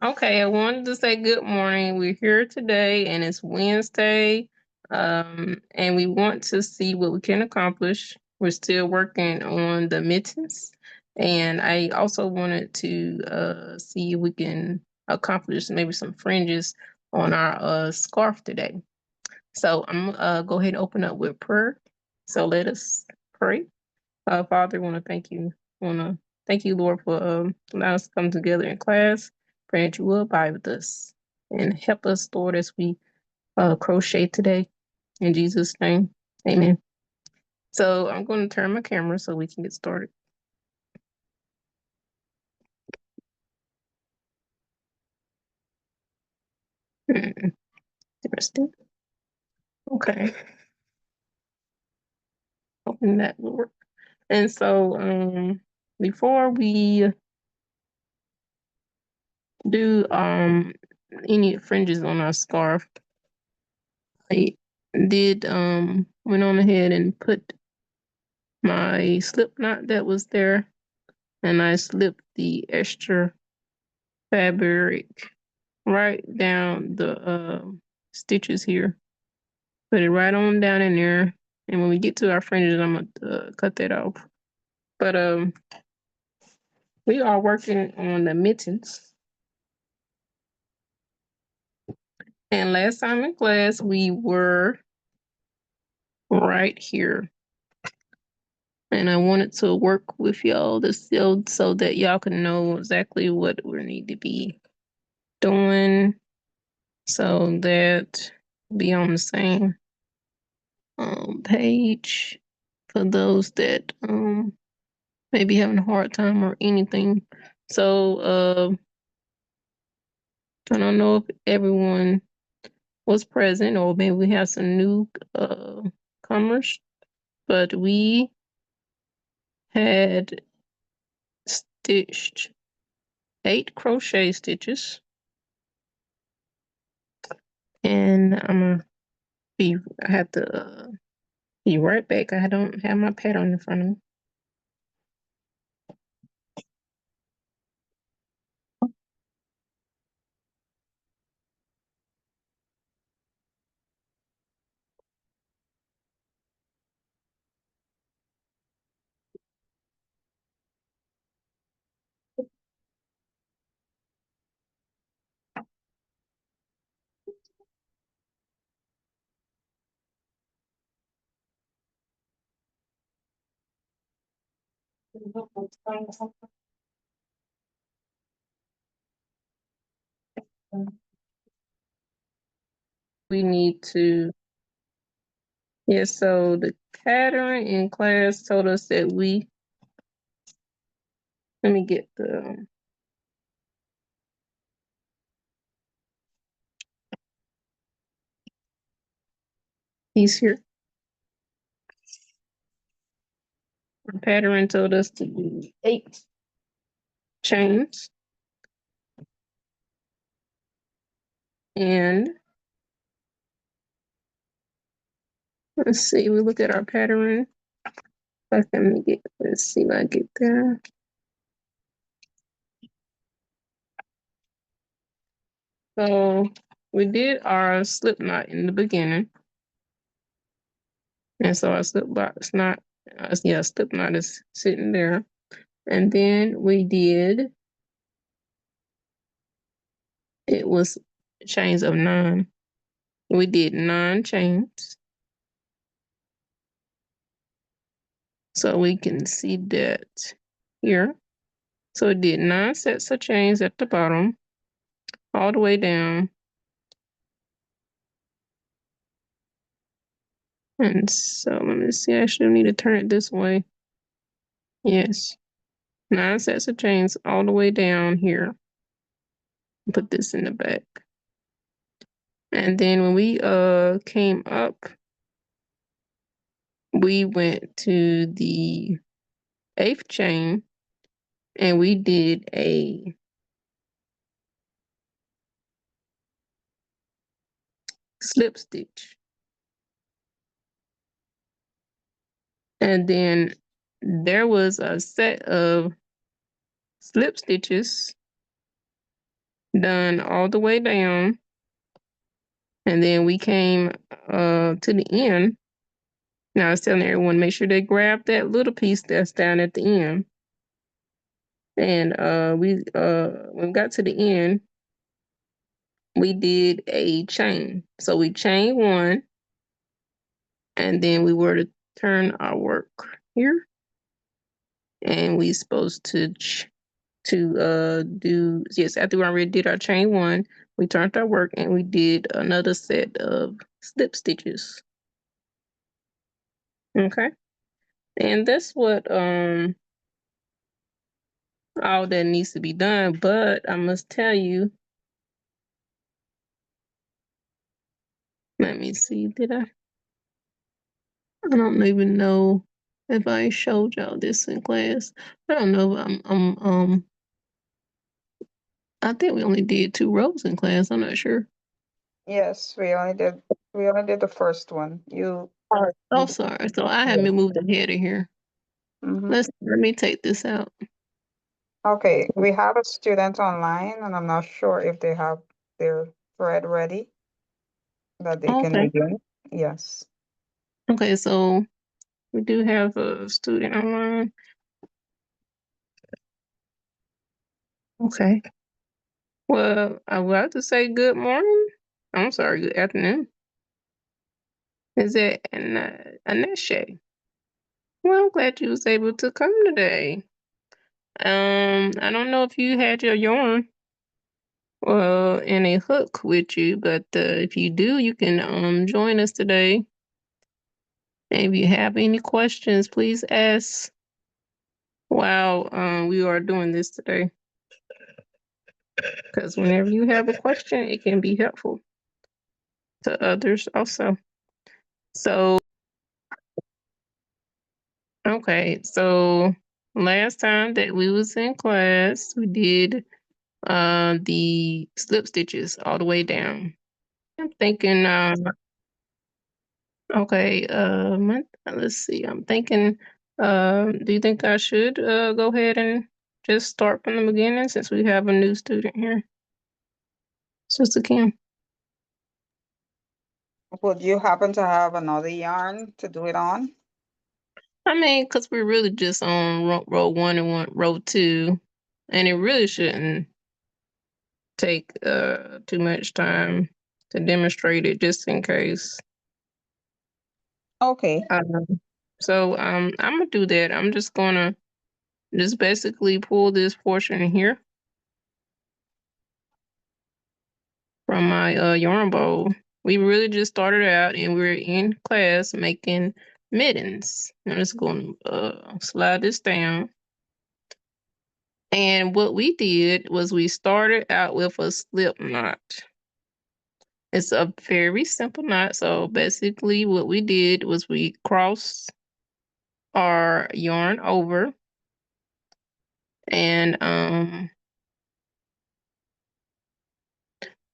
Okay, I wanted to say good morning. We're here today and it's Wednesday. And we want to see what we can accomplish. We're still working on the mittens. And I also wanted to see if we can accomplish maybe some fringes on our scarf today. So I'm go ahead and open up with prayer. So let us pray. Father, want to thank you. Want to thank you, Lord, for allowing us to come together in class. Pray that you will abide with us and help us, Lord, as we crochet today. In Jesus' name, Amen. So I'm going to turn my camera so we can get started. Interesting. Okay, hoping that will work. And so, before we do any fringes on our scarf, I did went on ahead and put my slip knot that was there, and I slipped the extra fabric right down the stitches here. Put it right on down in there, and when we get to our fringes, I'm gonna cut that off. But we are working on the mittens, and last time in class we were right here. And I wanted to work with y'all so that y'all can know exactly what we need to be doing so that be on the same page for those that may be having a hard time or anything. So I don't know if everyone was present or maybe we have some new comers, but we had stitched 8 crochet stitches, and I have to be right back. I don't have my pattern in front of me. We need to, yeah, so the pattern in class told us that let me get the piece here. The pattern told us to do 8 chains. And let's see, we look at our pattern. Let's see if I get there. So we did our slip knot in the beginning. And so our slip knot is not, slip knot is sitting there. And then we did, it was chains of 9. We did 9 chains. So we can see that here. So it did 9 sets of chains at the bottom, all the way down. And so let me see, I should need to turn it this way. Yes. 9 sets of chains all the way down here. Put this in the back. And then when we came up, we went to the 8th chain and we did a slip stitch. And then there was a set of slip stitches done all the way down. And then we came to the end. Now I was telling everyone, make sure they grab that little piece that's down at the end. And when we got to the end, we did a chain. So we chained one, and then we were to turn our work here, and we supposed to do, yes, after we already did our chain one, we turned our work and we did another set of slip stitches. Okay, and that's what all that needs to be done. But I must tell you, let me see, did I don't even know if I showed y'all this in class. I don't know. I think we only did 2 rows in class. I'm not sure. Yes, we only did the first one. Oh, sorry. So I haven't moved ahead of here. Mm-hmm. Let me take this out. Okay, we have a student online, and I'm not sure if they have their thread ready that they can Okay. begin. Yes. Okay. So we do have a student online. Okay. Well, I would like to say good morning. I'm sorry, good afternoon. Is it Aneshe? Well, I'm glad you was able to come today. I don't know if you had your yarn and a hook with you, but if you do, you can join us today. And if you have any questions, please ask while we are doing this today. Because whenever you have a question, it can be helpful to others also. So, okay, so last time that we was in class, we did the slip stitches all the way down. I'm thinking, okay, let's see. I'm thinking, do you think I should go ahead and just start from the beginning since we have a new student here, Sister Kim? Would you happen to have another yarn to do it on? I mean, because we're really just on row one and row two, and it really shouldn't take too much time to demonstrate it, just in case. Okay. So I'm gonna do that. I'm just gonna just basically pull this portion here from my yarn bowl. We really just started out and we're in class making mittens. I'm just going to slide this down. And what we did was we started out with a slip knot. It's a very simple knot. So basically what we did was we crossed our yarn over and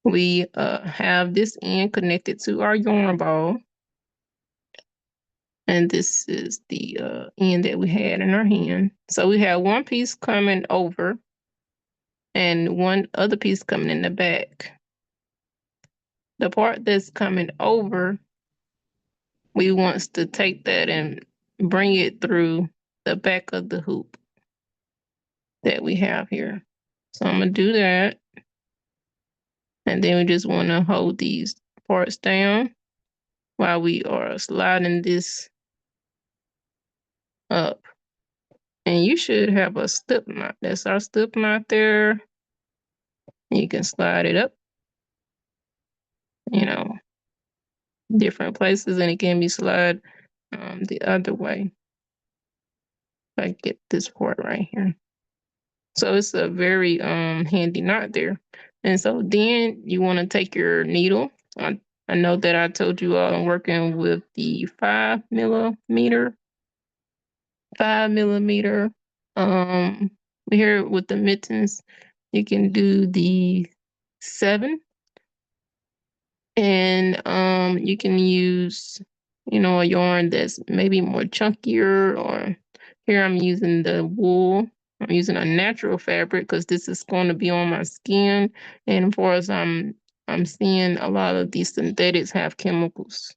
we have this end connected to our yarn ball. And this is the end that we had in our hand. So we have one piece coming over and one other piece coming in the back. The part that's coming over, we want to take that and bring it through the back of the hoop that we have here. So I'm going to do that. And then we just want to hold these parts down while we are sliding this up. And you should have a slip knot. That's our slip knot there. You can slide it up, you know, different places, and it can be slide the other way. If I get this part right here. So it's a very handy knot there. And so then you want to take your needle. I know that I told you all I'm working with the 5 millimeter. 5 millimeter. Um, here with the mittens, you can do the 7, and you can use, you know, a yarn that's maybe more chunkier. Or here I'm using the wool. I'm using a natural fabric because this is going to be on my skin. And of course, I'm seeing a lot of these synthetics have chemicals.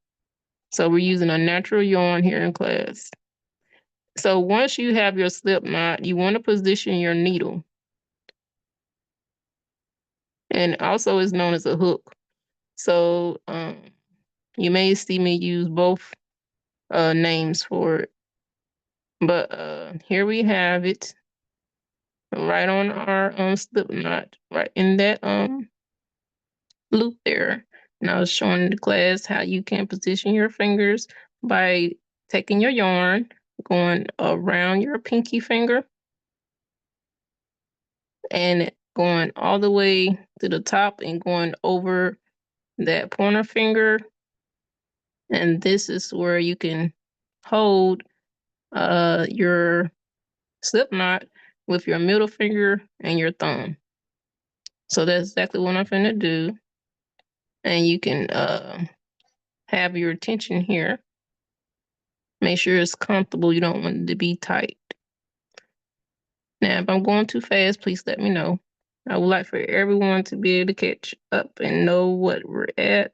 So we're using a natural yarn here in class. So once you have your slip knot, you want to position your needle. And also is known as a hook. So you may see me use both names for it. But here we have it right on our slip knot, right in that loop there. And I was showing the class how you can position your fingers by taking your yarn, going around your pinky finger, and going all the way to the top and going over that pointer finger. And this is where you can hold your slip knot with your middle finger and your thumb. So that's exactly what I'm finna do. And you can have your tension here. Make sure it's comfortable. You don't want it to be tight. Now, if I'm going too fast, please let me know. I would like for everyone to be able to catch up and know what we're at.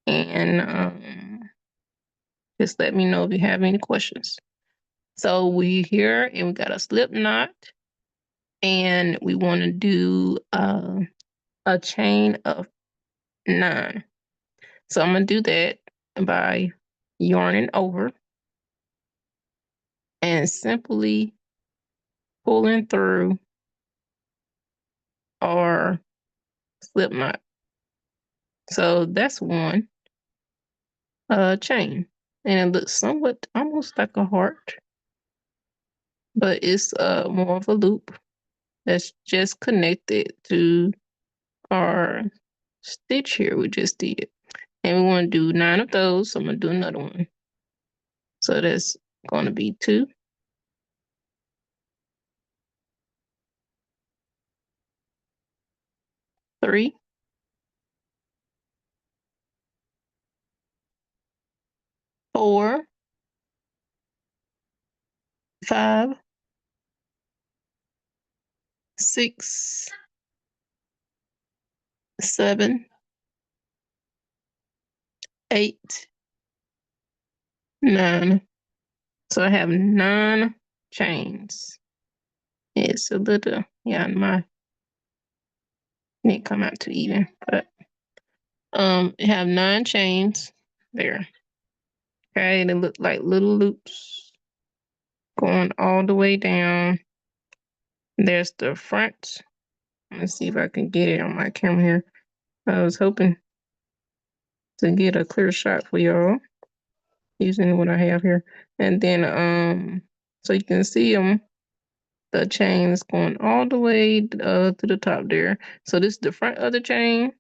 And just let me know if you have any questions. So we here and we got a slip knot. And we want to do a chain of 9. So I'm going to do that by yarning over and simply pulling through our slip knot. So that's one chain. And it looks somewhat almost like a heart, but it's more of a loop that's just connected to our stitch here we just did. And we want to do 9 of those. So I'm going to do another one. So that's going to be 2, 3, 4, 5, 6, 7, 8, 9. So I have 9 chains. It's a little, yeah, my didn't come out too even, but I have 9 chains there. Okay, they look like little loops going all the way down. There's the front. Let's see if I can get it on my camera here. I was hoping to get a clear shot for y'all using what I have here. And then so you can see them, the chains going all the way to the top there. So this is the front of the chain,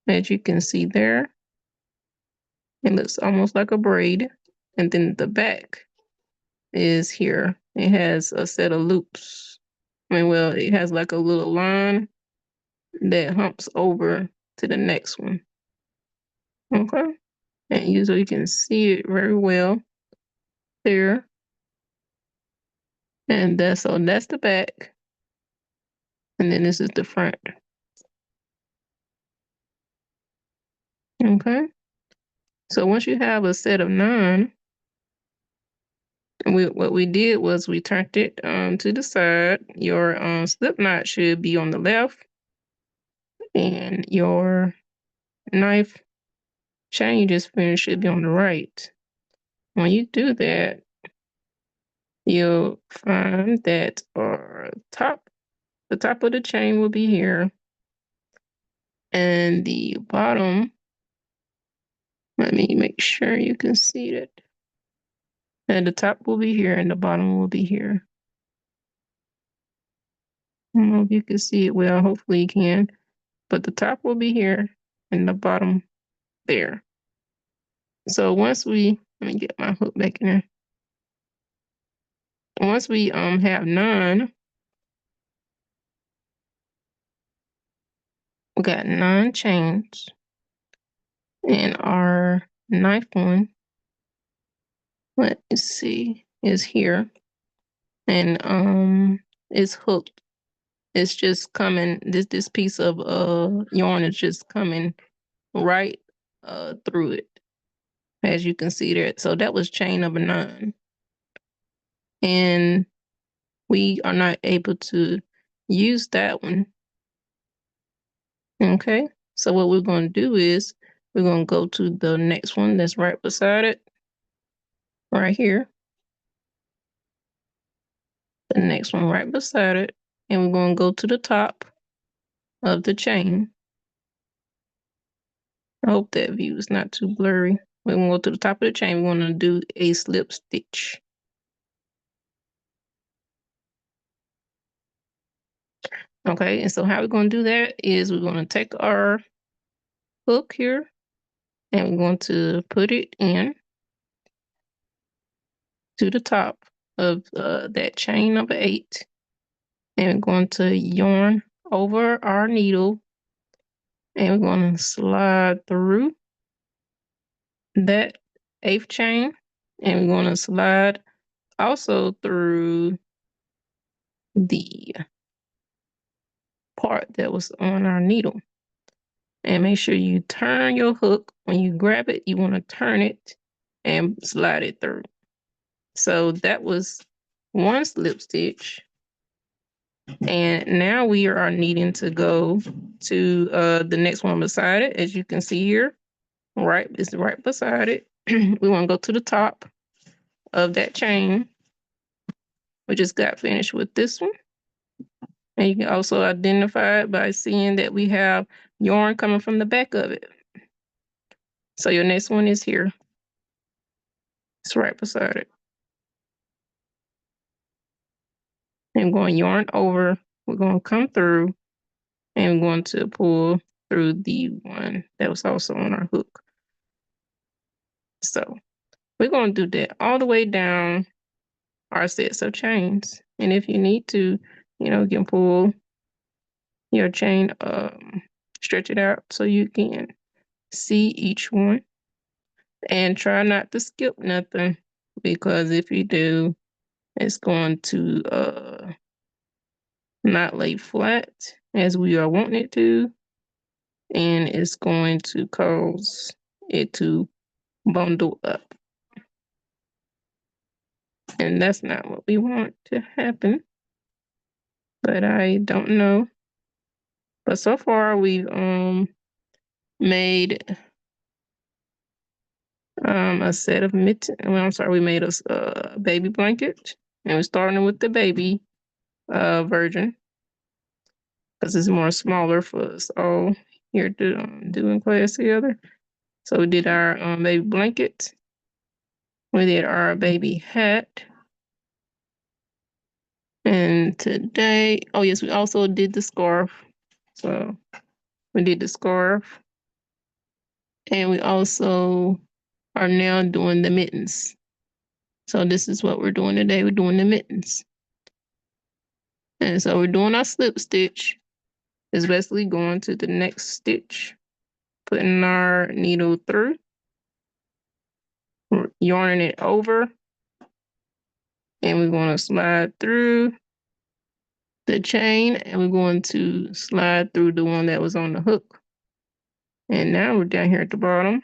as you can see there. It looks almost like a braid. And then the back is here. It has a set of loops. I mean, well, it has like a little line that humps over to the next one. Okay. And so you can see it very well there. And that's the back. And then this is the front. Okay. So once you have a set of 9, what we did was we turned it to the side. Your slip knot should be on the left, and your knife chain you just finished should be on the right. When you do that, you'll find that the top of the chain will be here, and the bottom. Let me make sure you can see it. And the top will be here, and the bottom will be here. I don't know if you can see it well. Hopefully you can. But the top will be here, and the bottom there. So once let me get my hook back in there. Once we have 9, we got 9 chains, and our knife one, let me see, is here. and it's hooked. It's just coming. This piece of yarn is just coming right through it, as you can see there. So that was chain number 9, and we are not able to use that one. Okay, so what we're going to do is we're going to go to the next one that's right beside it, right here. The next one right beside it, and we're going to go to the top of the chain. I hope that view is not too blurry. We're going to go to the top of the chain. We're going to do a slip stitch. Okay, and so how we're going to do that is we're going to take our hook here and we're going to put it in to the top of that chain number 8, and we're going to yarn over our needle, and we're going to slide through that 8th chain, and we're going to slide also through the part that was on our needle. And make sure you turn your hook. When you grab it, you want to turn it and slide it through. So that was one slip stitch. And now we are needing to go to the next one beside it. As you can see here, it's right beside it. We want to go to the top of that chain. We just got finished with this one. And you can also identify it by seeing that we have yarn coming from the back of it. So your next one is here. It's right beside it. And going yarn over, we're going to come through and we're going to pull through the one that was also on our hook. So we're going to do that all the way down our sets of chains. And if you need to, you can pull your chain, stretch it out so you can see each one. And try not to skip nothing, because if you do, it's going to not lay flat as we are wanting it to, and it's going to cause it to bundle up. And that's not what we want to happen, but I don't know. But so far we've made a set of mittens. Well, I'm sorry, we made a baby blanket, and we're starting with the baby version because it's more smaller for us all here doing class together. So we did our baby blanket. We did our baby hat. And today, oh yes, we also did the scarf. So we did the scarf. And we also are now doing the mittens. So this is what we're doing today. We're doing the mittens. And so we're doing our slip stitch. It's basically going to the next stitch, putting our needle through, yarning it over, and we're going to slide through the chain, and we're going to slide through the one that was on the hook. And now we're down here at the bottom.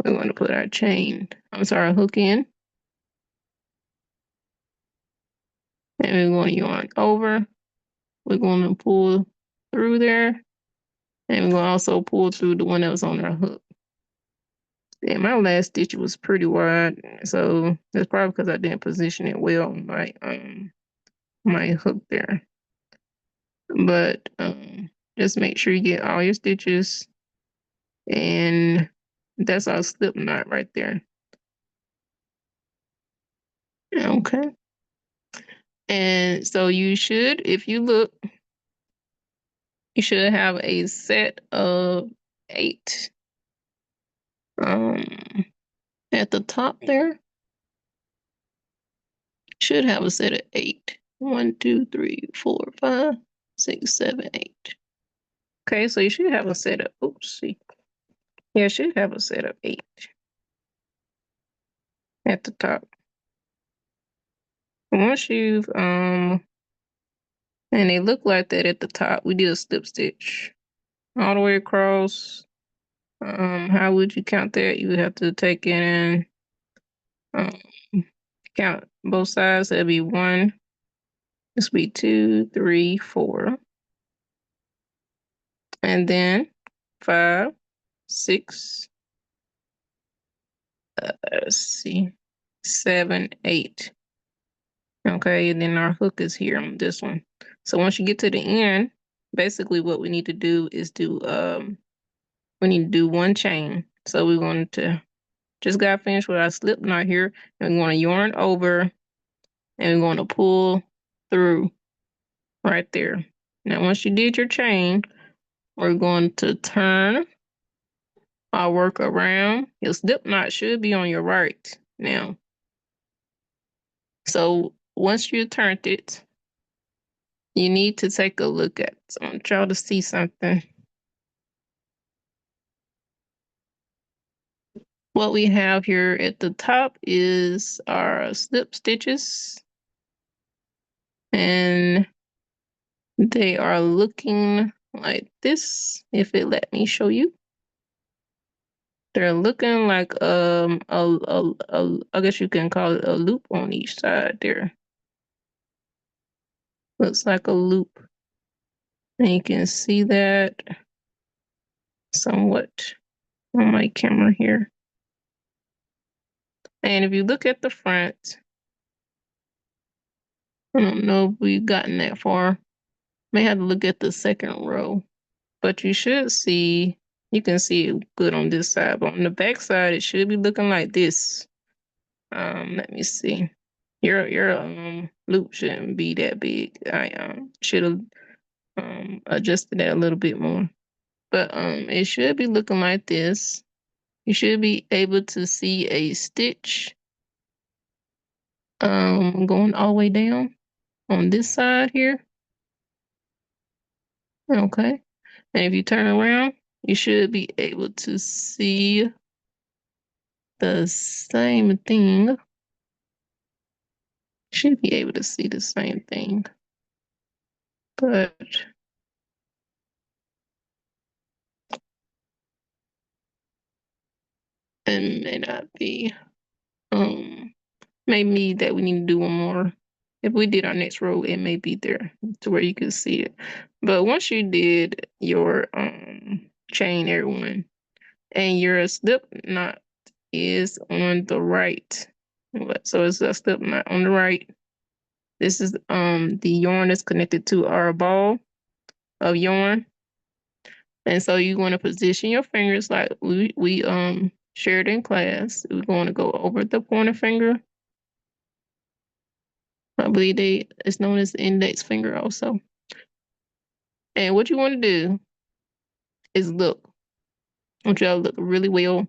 We're going to put our our hook in. And we're going to yarn over. We're going to pull through there. And we're going to also pull through the one that was on our hook. And my last stitch was pretty wide, so that's probably because I didn't position it well on my hook there. But just make sure you get all your stitches, and that's our slip knot right there. Okay. And so you should, if you look, you should have a set of 8 at the top there. Should have a set of 8. 1, 2, 3, 4, 5, 6, 7, 8. Okay, so you should have a set of, yeah, you should have a set of 8 at the top. Once you've and they look like that at the top, we did a slip stitch all the way across. How would you count that? You would have to take in and count both sides. That'd be one. This would be 2, 3, 4, and then 5, 6. Let's see, 7, 8. Okay, and then our hook is here on this one. So once you get to the end, basically what we need to do is we need to do one chain. So we want to just got finished with our slip knot here, and we want to yarn over, and we're going to pull through right there. Now once you did your chain, we're going to turn our work around. Your slip knot should be on your right now. So once you turned it, you need to take a look at it. So I want y'all to see something. What we have here at the top is our slip stitches, and they are looking like this. If it let me show you, they're looking like I guess you can call it a loop on each side there. Looks like a loop, and you can see that somewhat on my camera here. And if you look at the front, I don't know if we've gotten that far. May have to look at the second row, but you should see, you can see it good on this side, but on the back side, it should be looking like this. Let me see. Your loop shouldn't be that big. I should have adjusted that a little bit more, but it should be looking like this. You should be able to see a stitch going all the way down on this side here. Okay. And if you turn around, you should be able to see the same thing. Should be able to see the same thing. But it may not be. Maybe that we need to do one more. If we did our next row, it may be there to where you can see it. But once you did your chain, everyone, and your slip knot is on the right. So it's a slip knot on the right. This is the yarn is connected to our ball of yarn. And so you want to position your fingers like we shared in class. We're going to go over the pointer finger. I believe it's known as the index finger also. And what you want to do is look. I want you to look really well.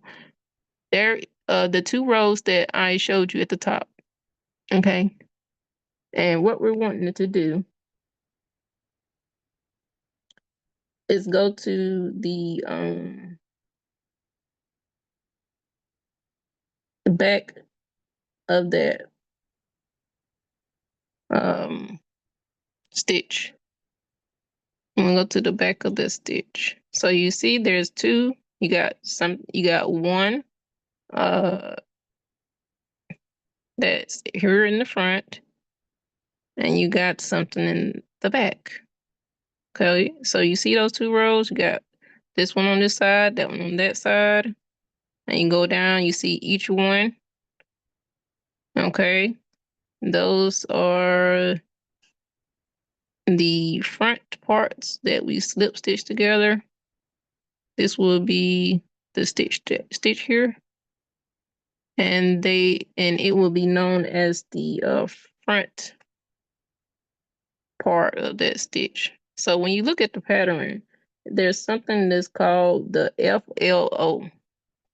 There, the 2 rows that I showed you at the top. Okay. And what we're wanting to do is go to the back of that stitch. I'm gonna go to the back of the stitch. So you see there's 2, you got one that's here in the front, and you got something in the back. Okay, so you see those 2 rows, you got this one on this side, that one on that side, and you go down, you see each one. Okay, those are the front parts that we slip stitch together. This will be the stitch here, and it will be known as the front part of that stitch. So when you look at the pattern, there's something that's called the FLO.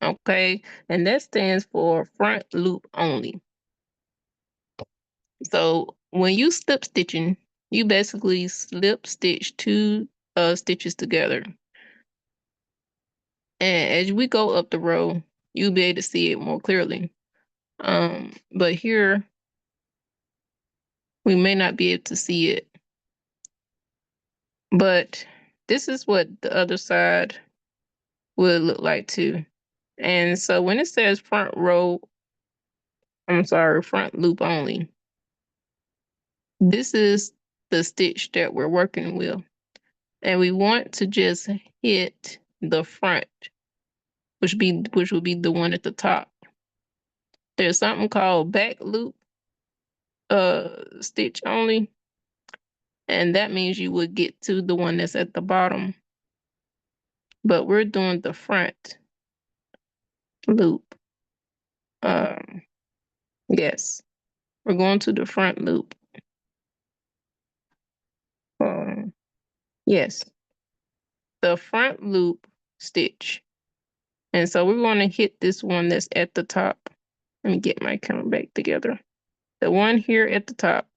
Okay, and that stands for front loop only. So when you slip stitching, you basically slip stitch 2 stitches together. And as we go up the row, you'll be able to see it more clearly. But here, we may not be able to see it. But this is what the other side would look like too. And so when it says front loop only, this is the stitch that we're working with. And we want to just hit the front, which would be the one at the top. There's something called back loop stitch only, and that means you would get to the one that's at the bottom. But we're doing the front loop. Yes, we're going to the front loop. Yes, the front loop stitch. And so we're going to hit this one that's at the top. Let me get my camera back together. The one here at the top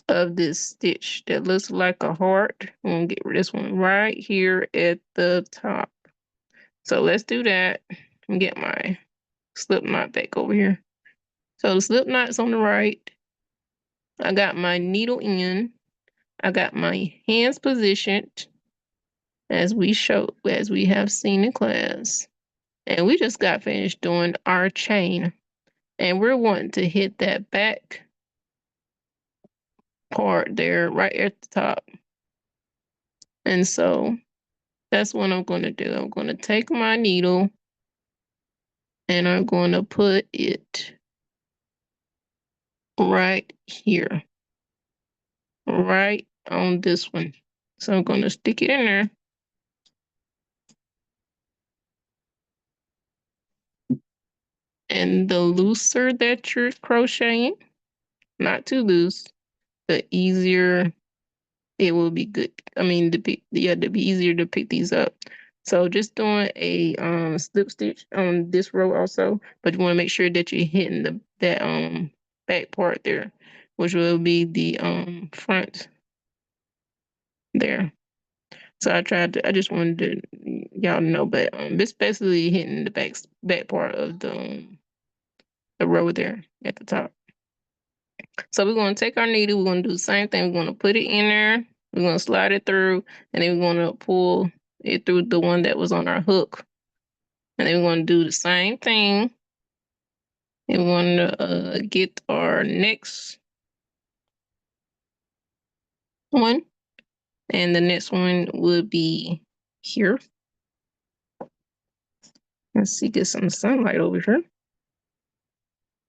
of this stitch that looks like a heart. I'm going to get rid of this one right here at the top. So let's do that and get my slip knot back over here. So the slip knot's on the right. I got my needle in. I got my hands positioned as we have seen in class. And we just got finished doing our chain. And we're wanting to hit that back part there right at the top. And so that's what I'm going to do. I'm going to take my needle and I'm going to put it right here, right on this one. So I'm going to stick it in there. And the looser that you're crocheting, not too loose, the easier it will be good. I mean, to be easier to pick these up. So just doing a slip stitch on this row also, but you want to make sure that you're hitting that back part there, which will be the front there. So I just wanted to y'all know, but it's basically hitting the back part of the row there at the top. So we're going to take our needle. We're going to do the same thing. We're going to put it in there. We're going to slide it through, and then we're going to pull it through the one that was on our hook. And then we're going to do the same thing. And we're going to get our next one. And the next one would be here. Let's see, get some sunlight over here.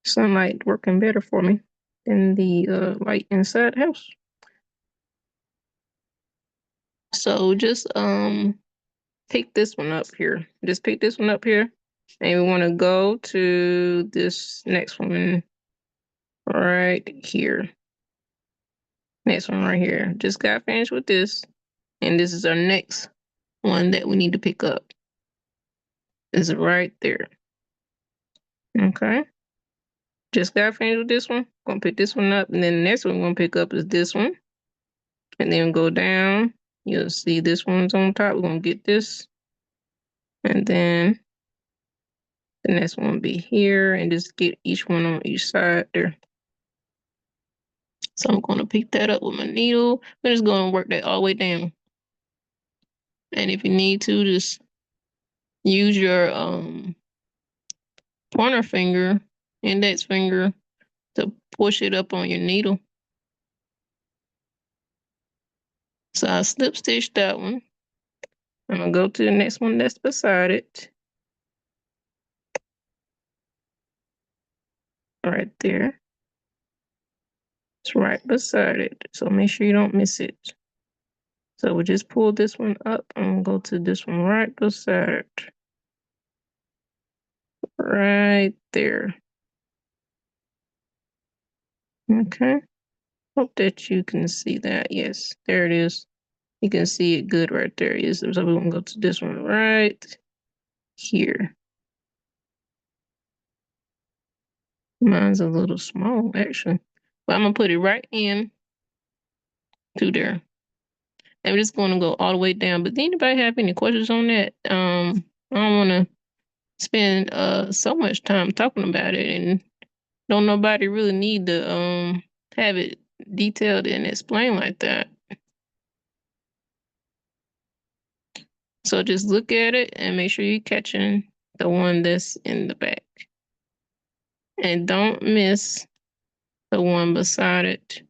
Sunlight working better for me than the light inside the house. So just pick this one up here. Just pick this one up here. And we want to go to this next one right here. Next one right here. Just got finished with this. And this is our next one that we need to pick up. This is right there. Okay. Just got finished with this one. Gonna pick this one up. And then the next one we're gonna pick up is this one. And then go down. You'll see this one's on top. We're gonna get this. And then the next one will be here. And just get each one on each side there. So I'm going to pick that up with my needle. I'm just going to work that all the way down. And if you need to, just use your pointer finger, index finger, to push it up on your needle. So I slip stitch that one. I'm going to go to the next one that's beside it. Right there. It's right beside it. So make sure you don't miss it. So we just pull this one up. I'm going to go to this one right beside it. Right there. Okay. Hope that you can see that. Yes, there it is. You can see it good right there. Yes, so we're going to go to this one right here. Mine's a little small, actually. But I'm going to put it right in to there. And we're just going to go all the way down. But does anybody have any questions on that? I don't want to spend so much time talking about it, and don't nobody really need the have it detailed and explained like that. So just look at it and make sure you're catching the one that's in the back. And don't miss the one beside it.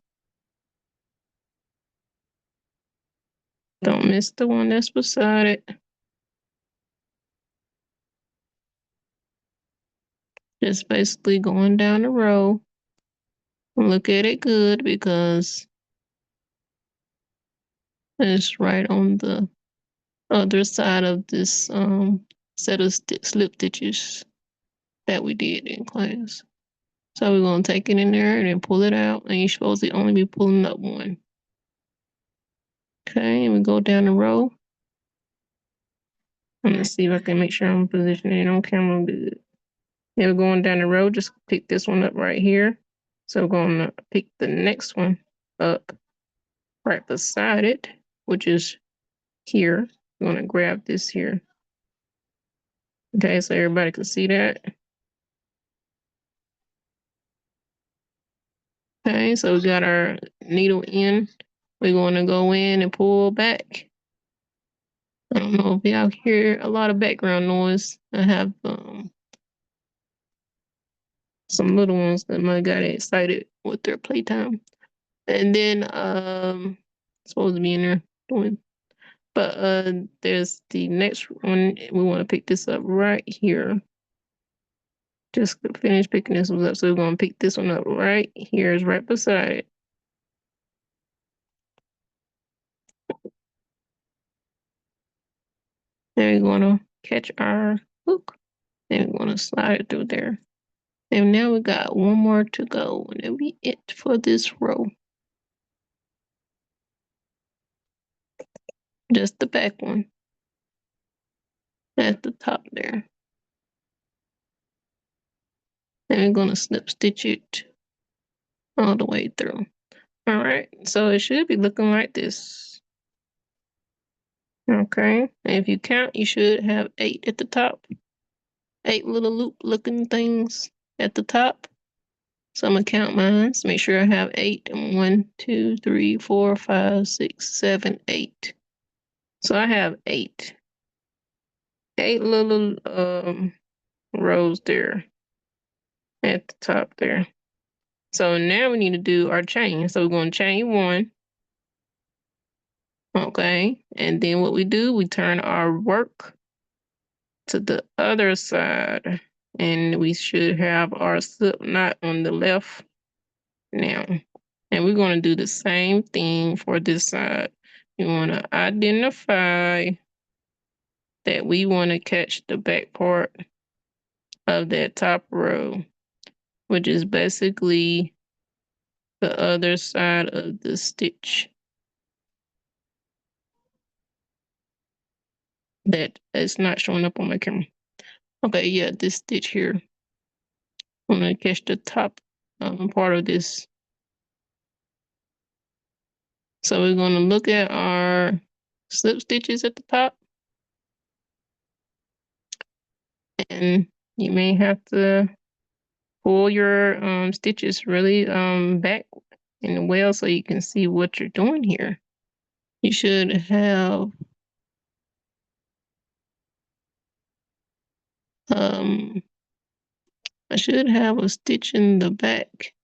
Don't miss the one that's beside it. Just basically going down the row. Look at it good because it's right on the other side of this set of slip stitches that we did in class. So we're going to take it in there and then pull it out. And you're supposed to only be pulling up one. Okay, and we go down the row. I'm going to see if I can make sure I'm positioning it on camera good. Yeah, we're going down the row. Just pick this one up right here. So we're going to pick the next one up right beside it, which is here. I'm going to grab this here. Okay, so everybody can see that. Okay, so we got our needle in. We're going to go in and pull back. I don't know if y'all hear a lot of background noise. I have some little ones that might got excited with their playtime. And then supposed to be in there doing. But there's the next one. We want to pick this up right here. Just finish picking this one up. So we're going to pick this one up right here. It's right beside it. Then we're going to catch our hook. Then we're going to slide it through there. And now we got one more to go. And that'll be it for this row. Just the back one. At the top there. And we're going to slip stitch it all the way through. All right, so it should be looking like this. Okay, and if you count, you should have 8 at the top. 8 little loop looking things at the top. So I'm gonna count mine. So make sure I have 8. 1, 2, 3, 4, 5, 6, 7, 8. So I have 8. 8 little rows there at the top there. So now we need to do our chain. So we're going to chain 1. Okay, and then what we do, we turn our work to the other side, and we should have our slip knot on the left now. And we're going to do the same thing for this side. We want to identify that we want to catch the back part of that top row, which is basically the other side of the stitch that is not showing up on my camera. Okay, yeah, this stitch here. I'm going to catch the top part of this. So we're going to look at our slip stitches at the top. And you may have to pull your stitches really back and well so you can see what you're doing here. You should have I should have a stitch in the back.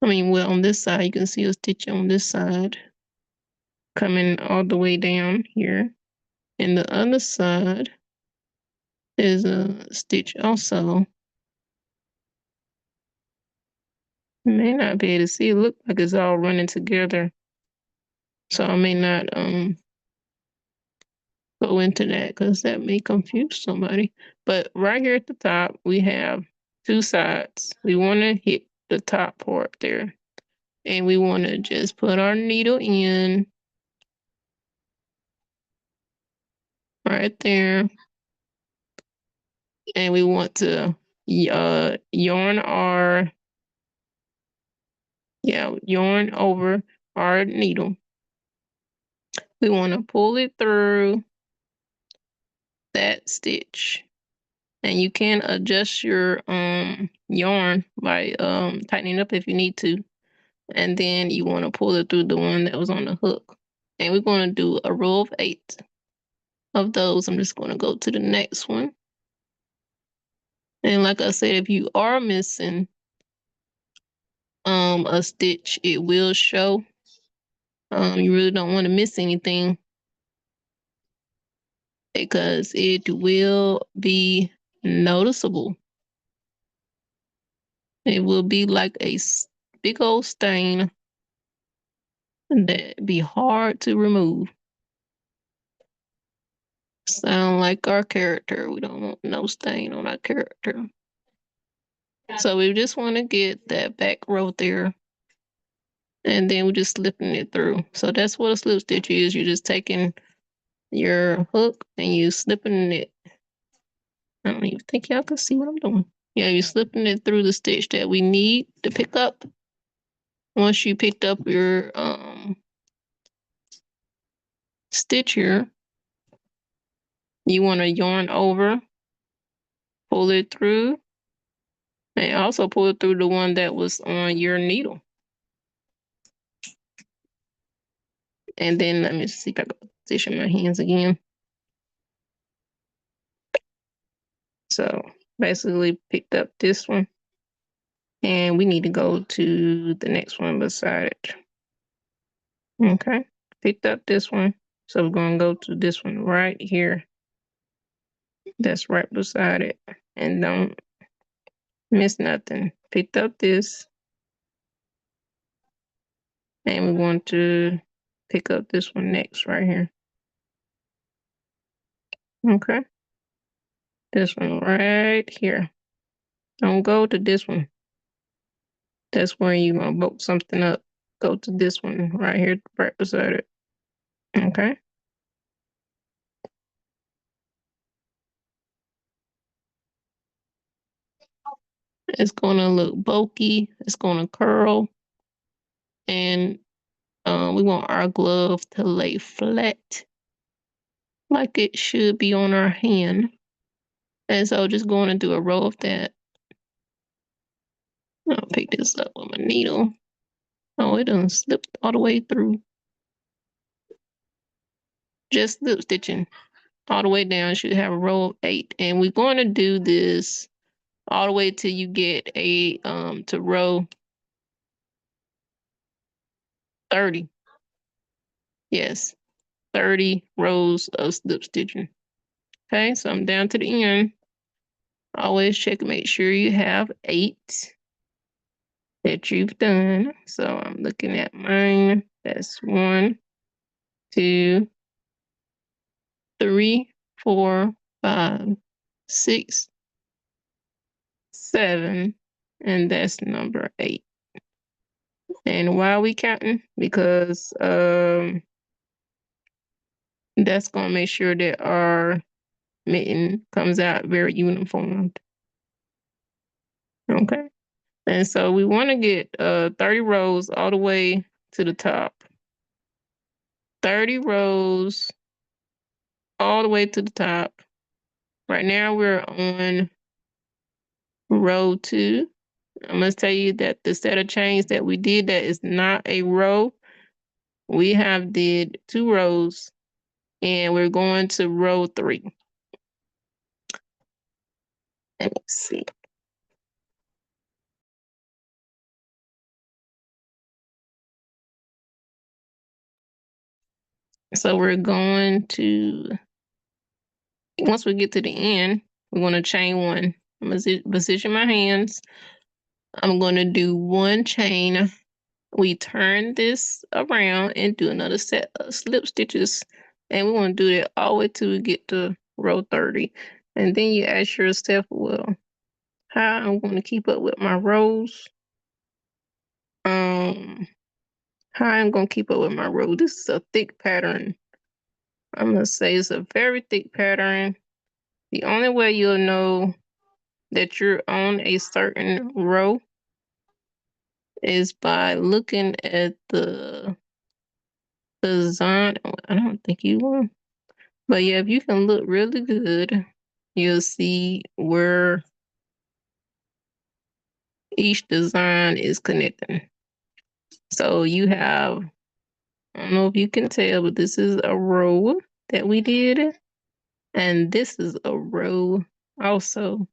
I mean, well, on this side, you can see a stitch on this side coming all the way down here. And the other side is a stitch also. You may not be able to see. It look like it's all running together. So I may not go into that because that may confuse somebody. But right here at the top, we have 2 sides. We want to hit the top part there. And we want to just put our needle in right there. And we want to yarn over our needle. We want to pull it through that stitch And you can adjust your yarn by tightening up if you need to. And then you want to pull it through the one that was on the hook. And we're going to do a row of 8 of those. I'm just going to go to the next one. And like I said, if you are missing a stitch, it will show. You really don't want to miss anything because it will be noticeable. It will be like a big old stain that be hard to remove. Sound like our character. We don't want no stain on our character. So we just want to get that back row there. And then we're just slipping it through. So that's what a slip stitch is. You're just taking your hook and you slipping it. I don't even think y'all can see what I'm doing. Yeah, you're slipping it through the stitch that we need to pick up. Once you picked up your stitch here, you want to yarn over, pull it through, and also pull it through the one that was on your needle. And then let me see if I can position my hands again. So basically picked up this one. And we need to go to the next one beside it. Okay, picked up this one. So we're going to go to this one right here. That's right beside it. And don't miss nothing. Picked up this. And we want to pick up this one next right here. Okay. This one right here. Don't go to this one. That's where you're going to bulk something up. Go to this one right here, right beside it. Okay. It's going to look bulky. It's going to curl. And we want our glove to lay flat like it should be on our hand. And so just going to do a row of that. I'll pick this up with my needle. Oh, it done slipped all the way through. Just slip stitching all the way down. Should have a row of 8. And we're going to do this all the way till you get a to row 30. Yes, 30 rows of slip stitching. Okay, so I'm down to the end. Always check, make sure you have 8 that you've done. So I'm looking at mine. That's 1, 2, 3, 4, 5, 6, 7, and that's number 8. And why are we counting? Because that's gonna make sure that our mitten comes out very uniform. Okay. And so we want to get 30 rows all the way to the top. 30 rows all the way to the top. Right now we're on row 2. I must tell you that the set of chains that we did, that is not a row. We have did 2 rows and we're going to row 3. Let me see. So we're going to, once we get to the end, we're going to chain 1. I'm going to position my hands. I'm going to do 1 chain. We turn this around and do another set of slip stitches. And we want to do that all the way till we get to row 30. And then you ask yourself, well, how I'm going to keep up with my rows? How I'm going to keep up with my rows? This is a thick pattern. I'm going to say it's a very thick pattern. The only way you'll know that you're on a certain row is by looking at the design. I don't think you will. But yeah, if you can look really good, you'll see where each design is connecting. So you have, I don't know if you can tell, but this is a row that we did. And this is a row also.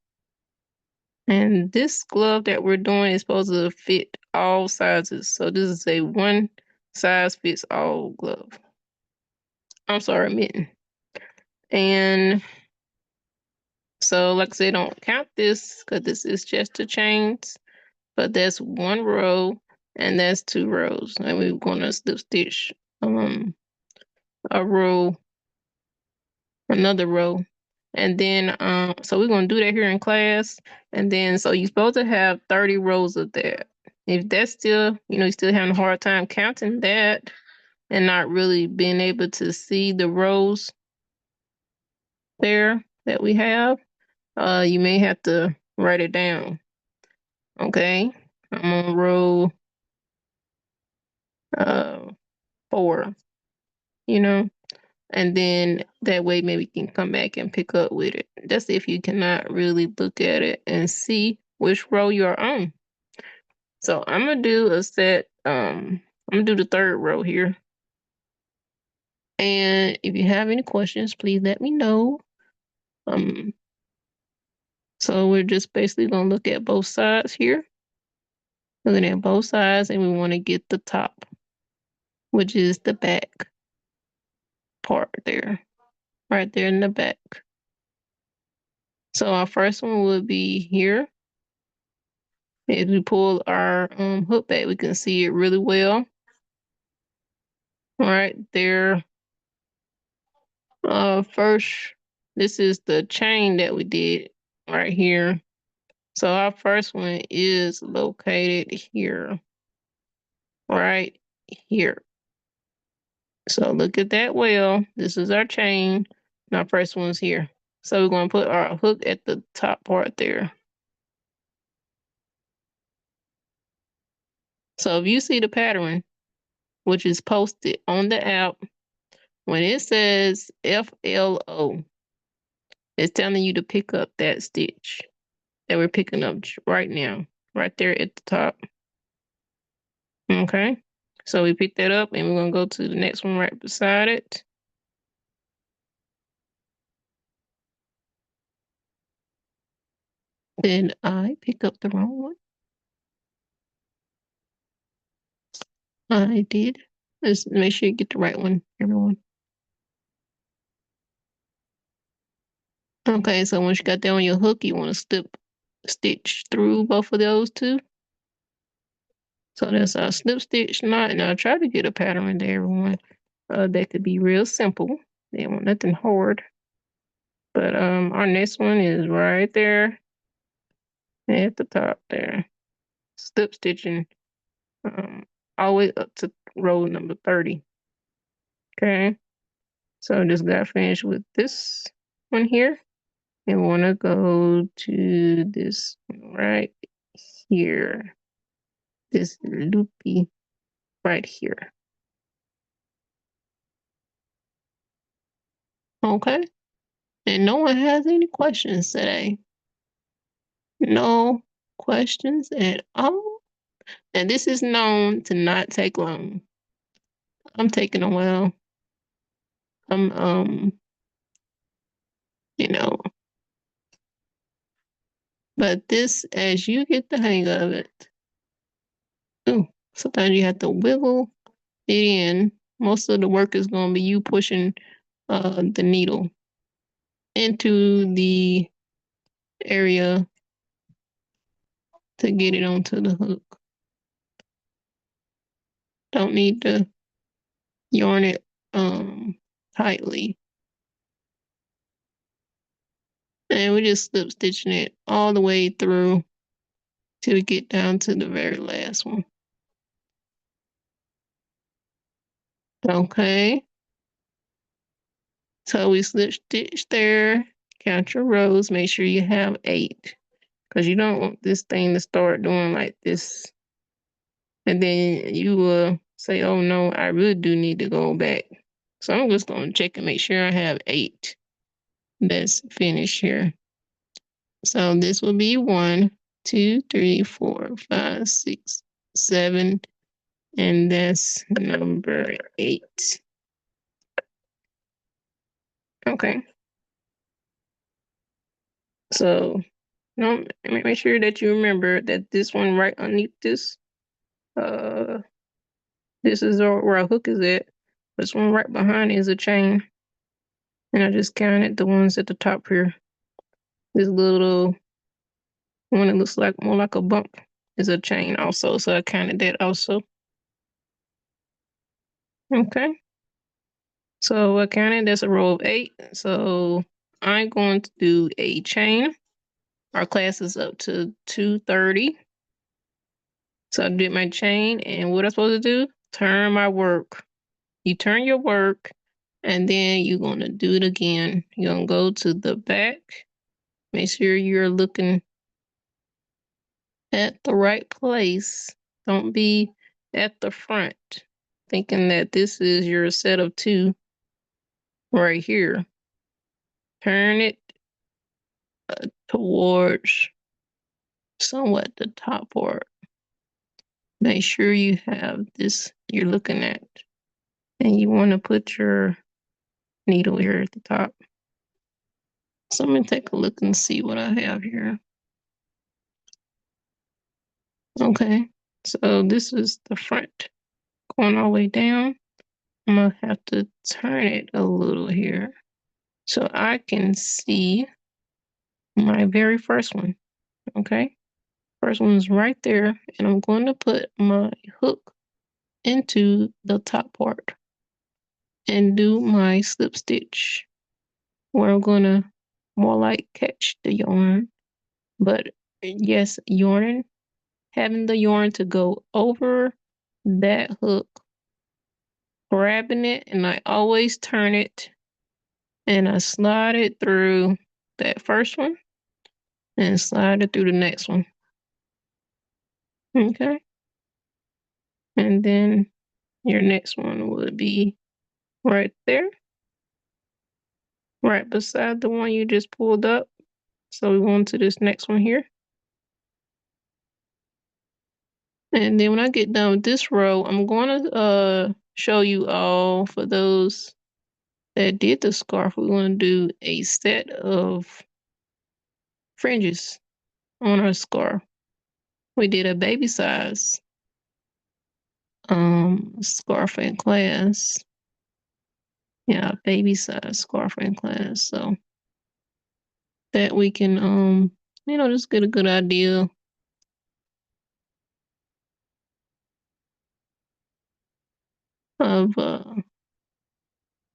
And this glove that we're doing is supposed to fit all sizes. So this is a one size fits all glove. I'm sorry, mitten. And so, like I said, don't count this because this is just the chains. But that's one row and that's two rows. And we're going to slip stitch a row, another row. And then, so we're going to do that here in class. And then, so you're supposed to have 30 rows of that. If that's still, you're still having a hard time counting that and not really being able to see the rows there that we have, you may have to write it down. Okay. I'm on row 4, and then that way maybe you can come back and pick up with it. That's if you cannot really look at it and see which row you're on. So I'm gonna do a set, I'm gonna do the third row here. And if you have any questions, please let me know. So we're just basically gonna look at both sides here. Looking at both sides, and we want to get the top, which is the back part there, right there in the back. So our first one would be here. If we pull our hook back, we can see it really well. Right there. First, this is the chain that we did right here. So our first one is located here, right here. So look at that well. This is our chain. And our first one's here. So we're going to put our hook at the top part there. So if you see the pattern, which is posted on the app, when it says FLO, it's telling you to pick up that stitch that we're picking up right now, right there at the top. Okay, so we picked that up and we're going to go to the next one right beside it. Then I pick up the wrong one. I did. Let's make sure you get the right one, everyone. Okay, so once you got that on your hook, you want to stitch through both of those two. So that's our slip stitch knot, and I'll try to get a pattern there, everyone. That could be real simple. They want nothing hard. But our next one is right there at the top there. Slip stitching all the way up to row number 30. Okay. So just got finished with this one here. And we want to go to this right here. This loopy right here. Okay. And no one has any questions today. No questions at all. And this is known to not take long. I'm taking a while. I'm you know, but this, as you get the hang of it, sometimes you have to wiggle it in. Most of the work is going to be you pushing the needle into the area to get it onto the hook. Don't need to yarn it tightly. And we're just slip stitching it all the way through till we get down to the very last one. Okay. So we slip stitch there. Count your rows. Make sure you have 8. Because you don't want this thing to start doing like this. And then you will say, oh no, I really do need to go back. So I'm just going to check and make sure I have 8. that's finished here. So this will be 1, 2, 3, 4, 5, 6, 7, and that's number 8. Okay. So no, make sure that you remember that this one right underneath this, this is where our hook is at. This one right behind is a chain. And I just counted the ones at the top here. This little one that looks like more like a bump is a chain also. So I counted that also. Okay. So I counted that's a row of 8. So I'm going to do a chain. Our class is up to 2:30. So I did my chain, and what I'm supposed to do? Turn my work. You turn your work, and then you're going to do it again. You're going to go to the back. Make sure you're looking at the right place. Don't be at the front thinking that this is your set of 2 right here. Turn it towards somewhat the top part. Make sure you have this you're looking at. And you want to put your needle here at the top. So I'm going to take a look and see what I have here. Okay, so this is the front going all the way down. I'm going to have to turn it a little here so I can see my very first one. Okay, first one's right there, and I'm going to put my hook into the top part and do my slip stitch where I'm going to more like catch the yarn. But yes, yarn, having the yarn to go over that hook, grabbing it, and I always turn it and I slide it through that first one and slide it through the next one. Okay. And then your next one would be right there, right beside the one you just pulled up. So we go on to this next one here. And then when I get done with this row, I'm going to show you all, for those that did the scarf, we're going to do a set of fringes on our scarf. We did a baby size scarf in class. Yeah, baby size scarf in class. So that we can just get a good idea of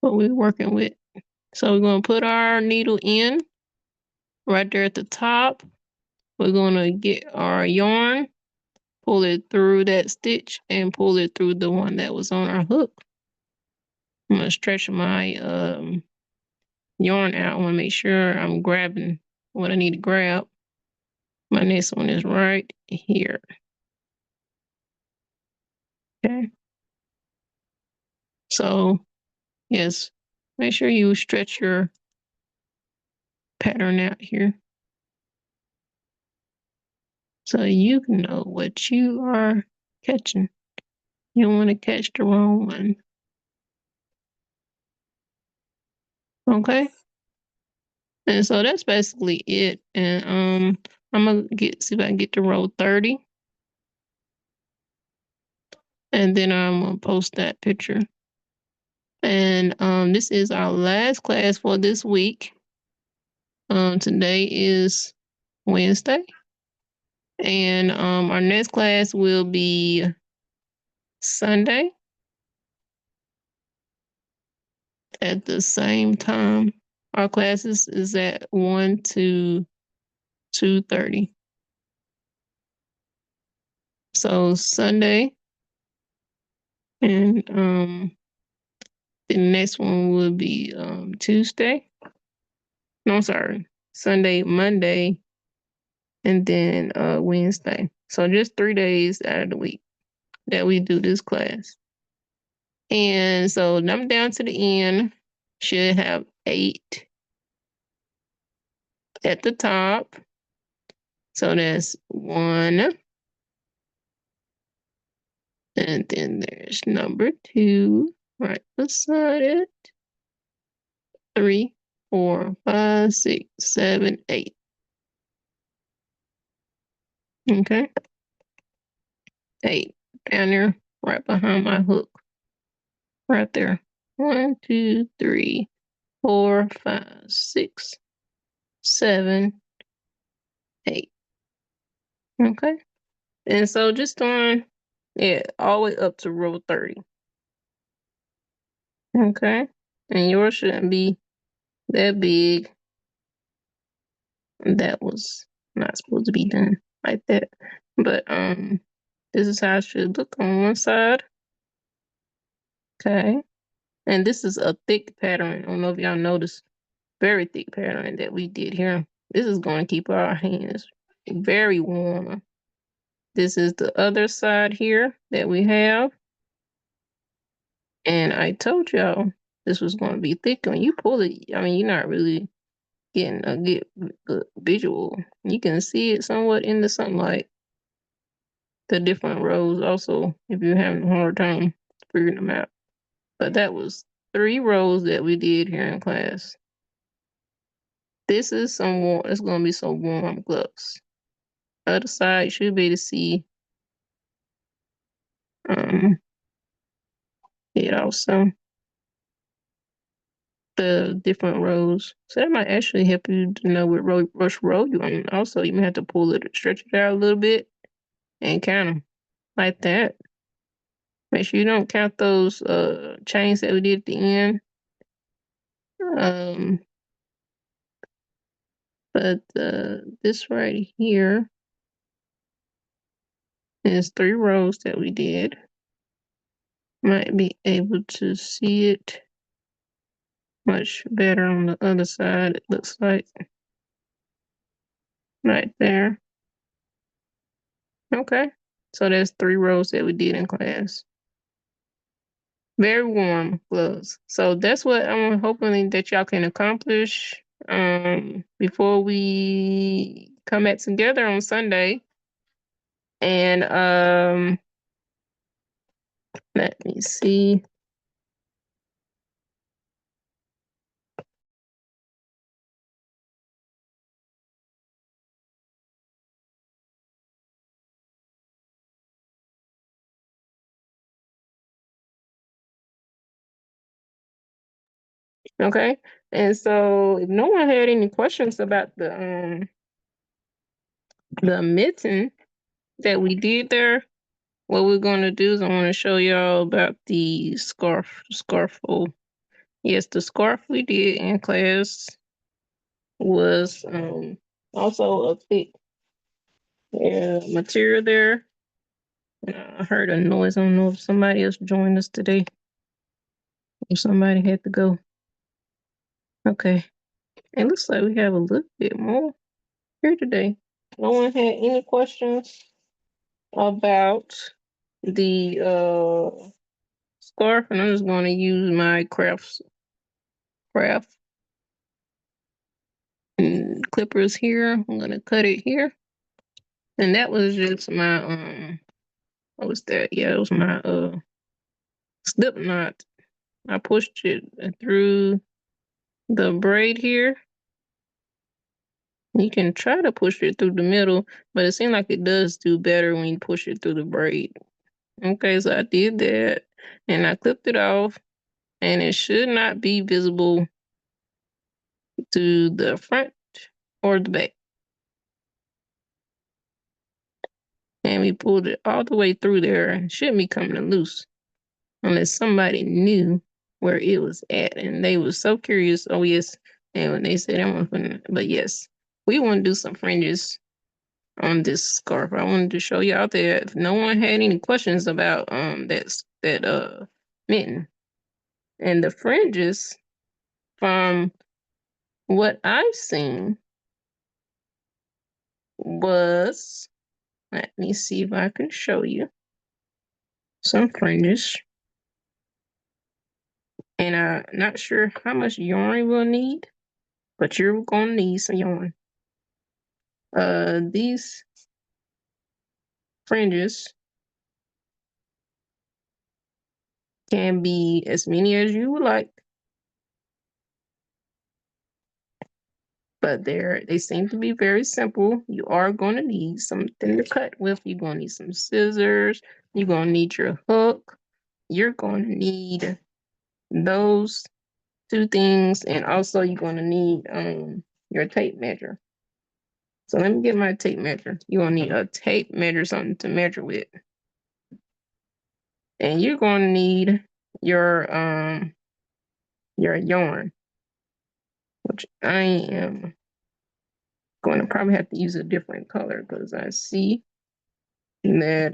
what we're working with. So we're going to put our needle in right there at the top. We're going to get our yarn, pull it through that stitch, and pull it through the one that was on our hook. I'm going to stretch my yarn out. I want to make sure I'm grabbing what I need to grab. My next one is right here. Okay. So, yes, make sure you stretch your pattern out here so you can know what you are catching. You don't want to catch the wrong one. Okay. And so that's basically it. And I'm gonna see if I can get to row 30. And then I'm gonna post that picture. And this is our last class for this week. Today is Wednesday. And our next class will be Sunday at the same time. Our classes is at 1 to 2:30. So Sunday, and the next one will be Tuesday. No, I'm sorry, Sunday, Monday, and then Wednesday. So just 3 days out of the week that we do this class. And so I'm down to the end. Should have 8 at the top. So that's 1. And then there's number 2 right beside it. 3, 4, 5, 6, 7, 8. Okay. 8 down there right behind my hook. Right there. 1, 2, 3, 4, 5, 6, 7, 8. Okay. And so just on all the way up to row 30. Okay. And yours shouldn't be that big. That was not supposed to be done like that. But this is how it should look on one side. Okay. And this is a thick pattern. I don't know if y'all noticed. Very thick pattern that we did here. This is going to keep our hands very warm. This is the other side here that we have. And I told y'all this was going to be thick. When you pull it, I mean, you're not really getting a good visual. You can see it somewhat in the sunlight. The different rows also, if you're having a hard time figuring them out. But that was 3 rows that we did here in class. This is some warm, it's going to be some warm gloves. Other side, you should be able to see it also. The different rows. So that might actually help you to know which row you're on. Also, you may have to pull it, stretch it out a little bit, and count them like that. Make sure you don't count those chains that we did at the end. But this right here is 3 rows that we did. Might be able to see it much better on the other side, it looks like. Right there. Okay. So that's 3 rows that we did in class. Very warm gloves. So that's what I'm hoping that y'all can accomplish before we come back together on Sunday. And let me see. Okay. And so if no one had any questions about the mitten that we did there, what we're going to do is I want to show y'all about the scarf. Oh, yes, the scarf we did in class was also a thick material there. I heard a noise. I don't know if somebody else joined us today. If somebody had to go. Okay. It looks like we have a little bit more here today. No one had any questions about the scarf, and I'm just going to use my craft clippers here. I'm going to cut it here. And that was just my what was that? Yeah, it was my slip knot. I pushed it through the braid here. You can try to push it through the middle, but it seems like it does do better when you push it through the braid. Okay, so I did that and I clipped it off, and it should not be visible to the front or the back. And we pulled it all the way through there. It shouldn't be coming loose unless somebody knew where it was at. And they were so curious. Oh, yes. And when they said, but yes, we want to do some fringes on this scarf. I wanted to show you out there if no one had any questions about that mitten. And the fringes, from what I've seen, was, let me see if I can show you some fringes. And I'm not sure how much yarn we'll need, but you're gonna need some yarn. These fringes can be as many as you would like, but they seem to be very simple. You are going to need something to cut with. You're going to need some scissors. You're going to need your hook. You're going to need those two things, and also you're going to need your tape measure. So let me get my tape measure. You're going to need a tape measure, something to measure with. And you're going to need your yarn, which I am going to probably have to use a different color because I see that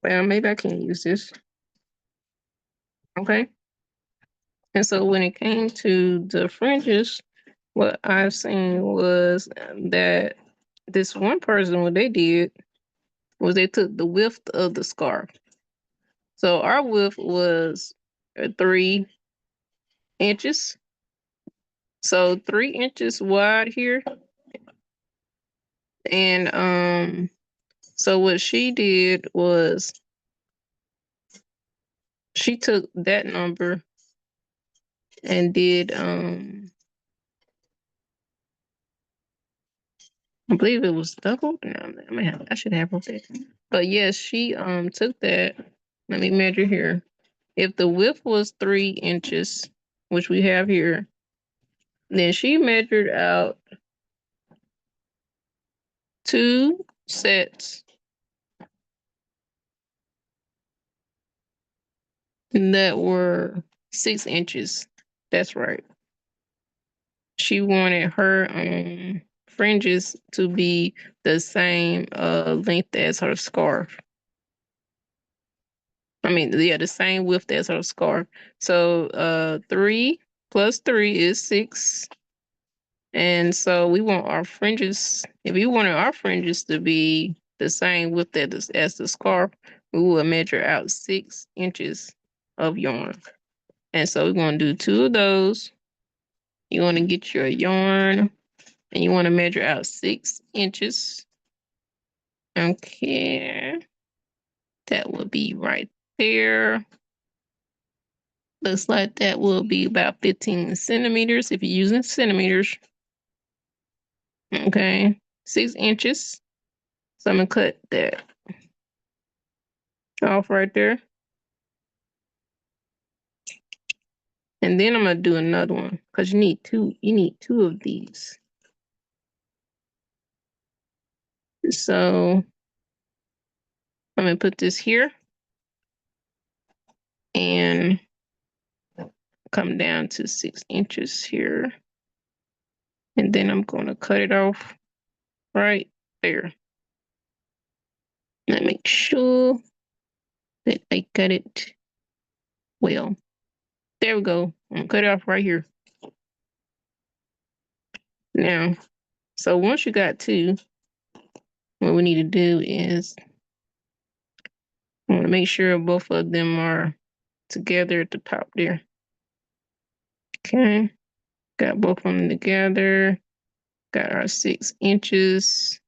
well, maybe I can't use this. Okay. And so when it came to the fringes, what I've seen was that this one person, what they did was they took the width of the scarf. So our width was 3 inches. So 3 inches wide here. And so what she did was she took that number and did I believe it was double. No, I should have wrote that. But yes, she took that. Let me measure here. If the width was 3 inches, which we have here, then she measured out 2 sets that were 6 inches. That's right. She wanted her fringes to be the same length as her scarf. I mean, yeah, the same width as her scarf. So 3 plus 3 is 6. And so we want our fringes, if we wanted our fringes to be the same width as the scarf, we will measure out 6 inches of yarn. And so we're going to do 2 of those. You want to get your yarn and you want to measure out 6 inches. Okay. That will be right there. Looks like that will be about 15 centimeters if you're using centimeters. Okay. 6 inches. So I'm going to cut that off right there. And then I'm going to do another one because you need two of these. So I'm going to put this here and come down to 6 inches here. And then I'm going to cut it off right there. And make sure that I cut it well. There we go. I'm going to cut it off right here. Now, so once you got 2, what we need to do is I want to make sure both of them are together at the top there. Okay. Got both of them together. Got our 6 inches.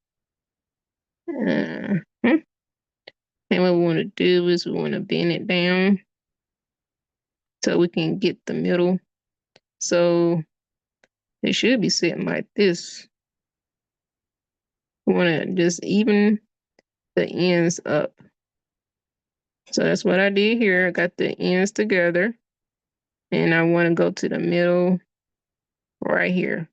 And what we want to do is we want to bend it down so we can get the middle. So they should be sitting like this. We want to just even the ends up. So that's what I did here. I got the ends together. And I want to go to the middle right here.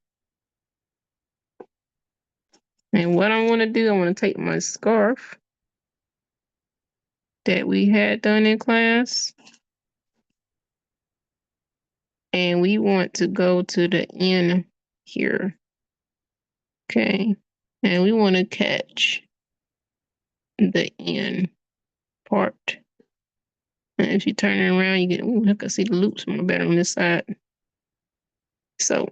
And what I want to do, I want to take my scarf that we had done in class. And we want to go to the end here. Okay. And we want to catch the end part. And if you turn it around, you get, ooh, I can see the loops more better on this side. So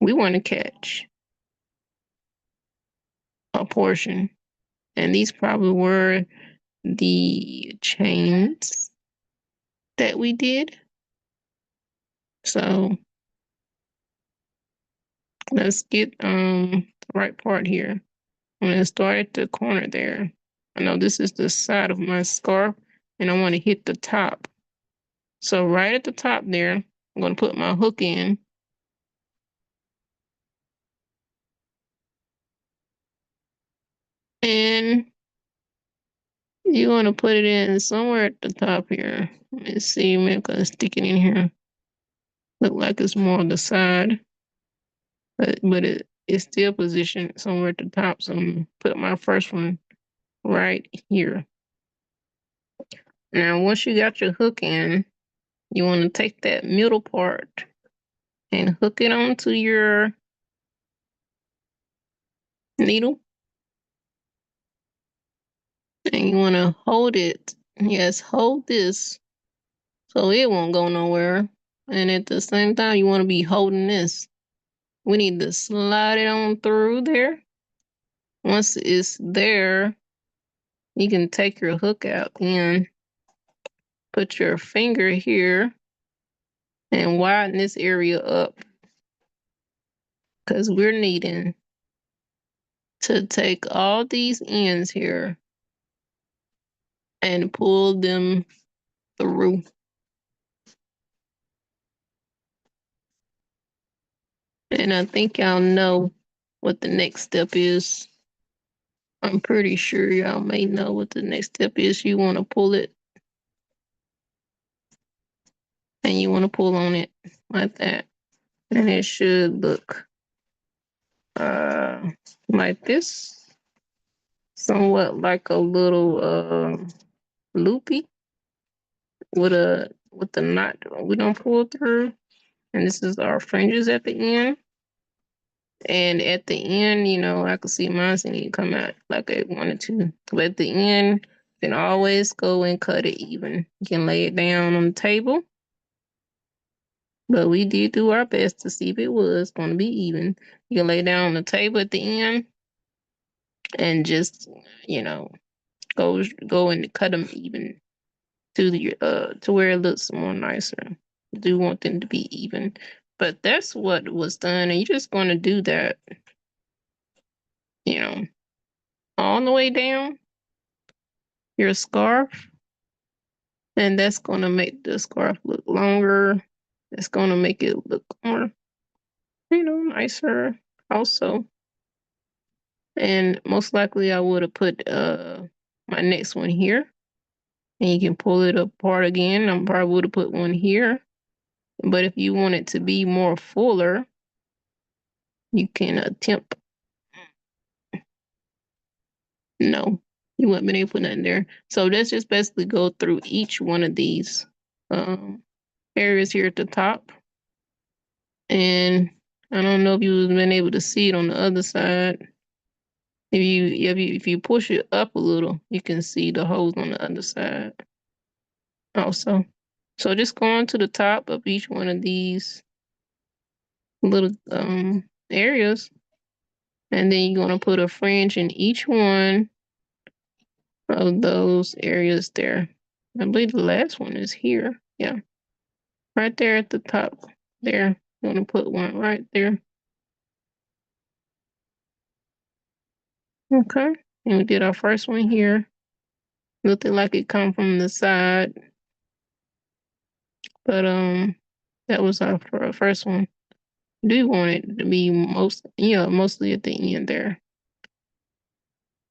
we want to catch a portion. And these probably were the chains. that we did. So let's get the right part here. I'm gonna start at the corner there. I know this is the side of my scarf, and I want to hit the top. So right at the top there, I'm gonna put my hook in. And you want to put it in somewhere at the top here. Let me see, maybe I'm gonna stick it in here. Look like it's more on the side, but it's still positioned somewhere at the top. So I'm gonna put my first one right here. Now, once you got your hook in, you want to take that middle part and hook it onto your needle. And you want to hold it. Yes, hold this so it won't go nowhere. And at the same time, you want to be holding this. We need to slide it on through there. Once it's there, you can take your hook out and put your finger here and widen this area up because we're needing to take all these ends here and pull them through. And I think y'all know what the next step is. I'm pretty sure y'all may know what the next step is. You want to pull it and you want to pull on it like that. And it should look like this, somewhat like a little loopy with the knot we don't pull through. And this is our fringes at the end. And at the end, you know, I could see mine need to come out like I wanted to. But at the end, you can always go and cut it even. You can lay it down on the table. But we did do our best to see if it was going to be even. You can lay down on the table at the end and just, you know, go and cut them even to where it looks more nicer. You do want them to be even. But that's what was done, and you're just going to do that, you know, all the way down your scarf, and that's going to make the scarf look longer. It's going to make it look more, you know, nicer also. And most likely I would have put my next one here, and you can pull it apart again. I probably would have put one here. But if you want it to be more fuller, you can attempt. No, you wouldn't been able to put nothing there. So let's just basically go through each one of these areas here at the top. And I don't know if you've been able to see it on the other side. If you push it up a little, you can see the holes on the other side also. So just go on to the top of each one of these little areas, and then you're gonna put a fringe in each one of those areas there. I believe the last one is here. Yeah, right there at the top there. I'm gonna put one right there. Okay, and we did our first one here. Looking like it come from the side, but that was our first one. Do want it to be mostly at the end there.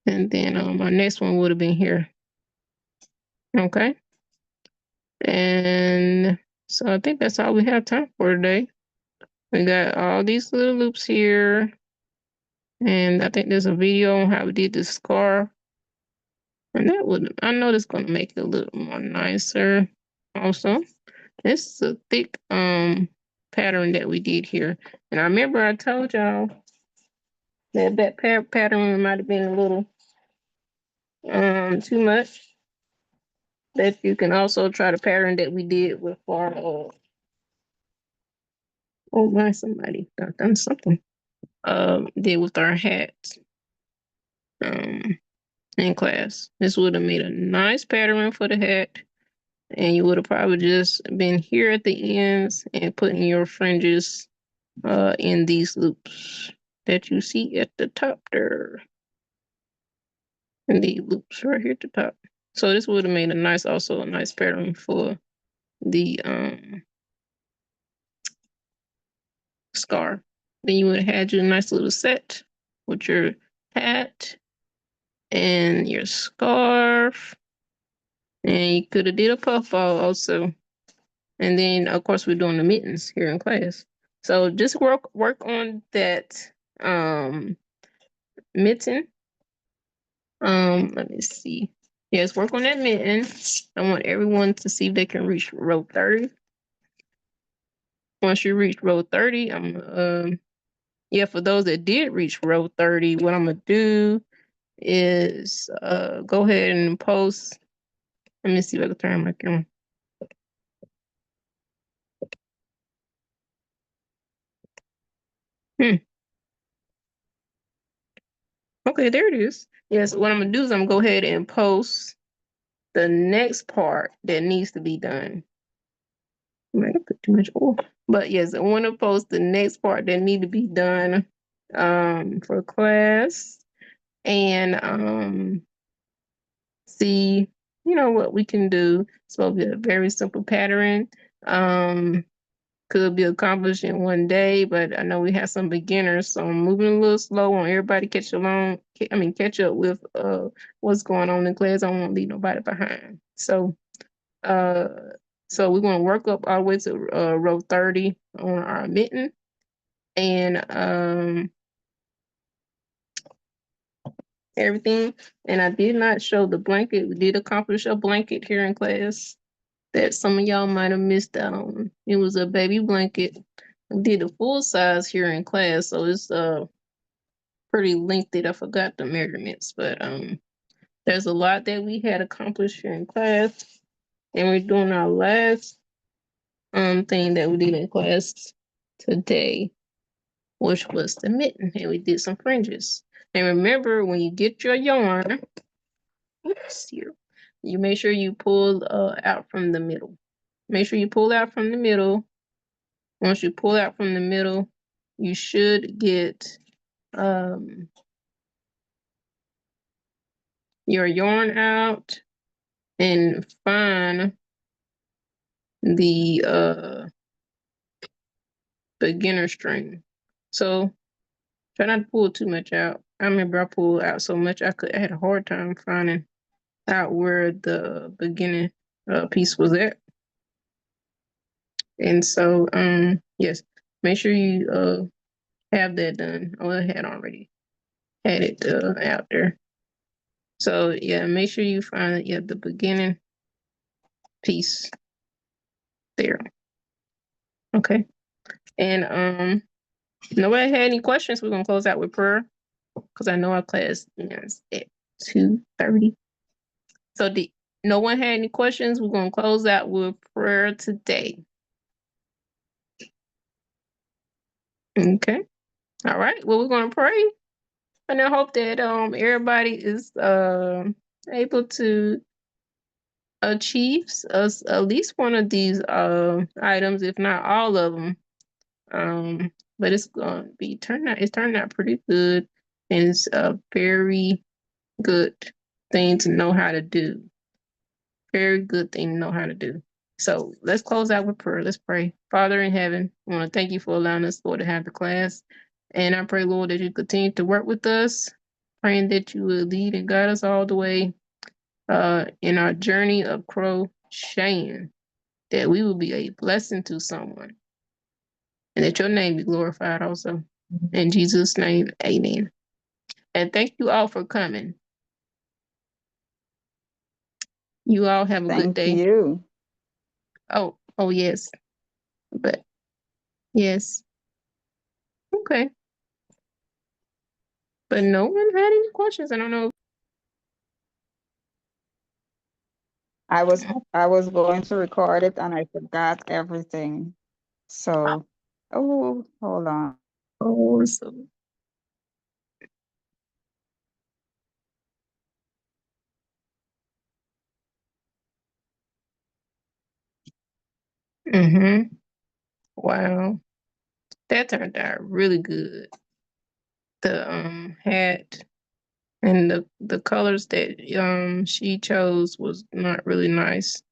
And then our next one would have been here. Okay. And so I think that's all we have time for today. We got all these little loops here. And I think there's a video on how we did the scarf. And I know that's gonna make it a little more nicer also. This is a thick pattern that we did here. And I remember I told y'all that pattern might have been a little too much. That you can also try the pattern that we did with our oh my, somebody done something did with our hats in class. This would have made a nice pattern for the hat, and you would have probably just been here at the ends and putting your fringes in these loops that you see at the top there. And the loops right here at the top. So this would have made also a nice pattern for the scarf. Then you would have had your nice little set with your hat and your scarf. And you could have did a puffball also. And then of course we're doing the mittens here in class. So just work on that mitten. Let me see. Yes, work on that mitten. I want everyone to see if they can reach row 30. Once you reach row 30, for those that did reach row 30, what I'm gonna do is go ahead and post. Let me see if I can turn my camera. Okay, there it is. Yes, what I'm gonna do is I'm gonna go ahead and post the next part that needs to be done. I might have put too much oil. But yes, I want to post the next part that need to be done for class and see, what we can do. It's supposed to be a very simple pattern. Could be accomplished in one day, but I know we have some beginners, so I'm moving a little slow on everybody catch up with what's going on in class. I don't want to leave nobody behind. So so we're going to work up all the way to row 30 on our mitten. And everything. And I did not show the blanket. We did accomplish a blanket here in class that some of y'all might have missed out on. It was a baby blanket. We did a full size here in class, so it's pretty lengthy. I forgot the measurements, but there's a lot that we had accomplished here in class. And we're doing our last thing that we did in class today, which was the mitten, and we did some fringes. And remember, when you get your yarn, oops, here, you make sure you pull out from the middle. Make sure you pull out from the middle. Once you pull out from the middle, you should get your yarn out and find the beginner string. So try not to pull too much out. I remember I pulled out so much I had a hard time finding out where the beginning piece was at. And so yes, make sure you have that done. Oh, I had already had it out there. So yeah, make sure you find the beginning piece there. Okay. And nobody had any questions. We're gonna close out with prayer because I know our class ends at 2:30. So no one had any questions? We're gonna close out with prayer today. Okay. All right. Well, we're gonna pray. And I hope that everybody is able to achieve us at least one of these items, if not all of them. But it's gonna be it's turning out pretty good, and it's a very good thing to know how to do. Very good thing to know how to do. So let's close out with prayer. Let's pray. Father in heaven, I want to thank you for allowing us, Lord, to have the class. And I pray, Lord, that you continue to work with us, praying that you will lead and guide us all the way in our journey of crocheting, that we will be a blessing to someone, and that your name be glorified also. In Jesus' name, amen. And thank you all for coming. You all have a good Thank day. you. Oh, yes. But yes. Okay. But no one had any questions. I don't know. I was going to record it and I forgot everything. So, oh, hold on. Oh, so Mm-hmm. Wow. That turned out really good. The hat and the colors that she chose was not really nice.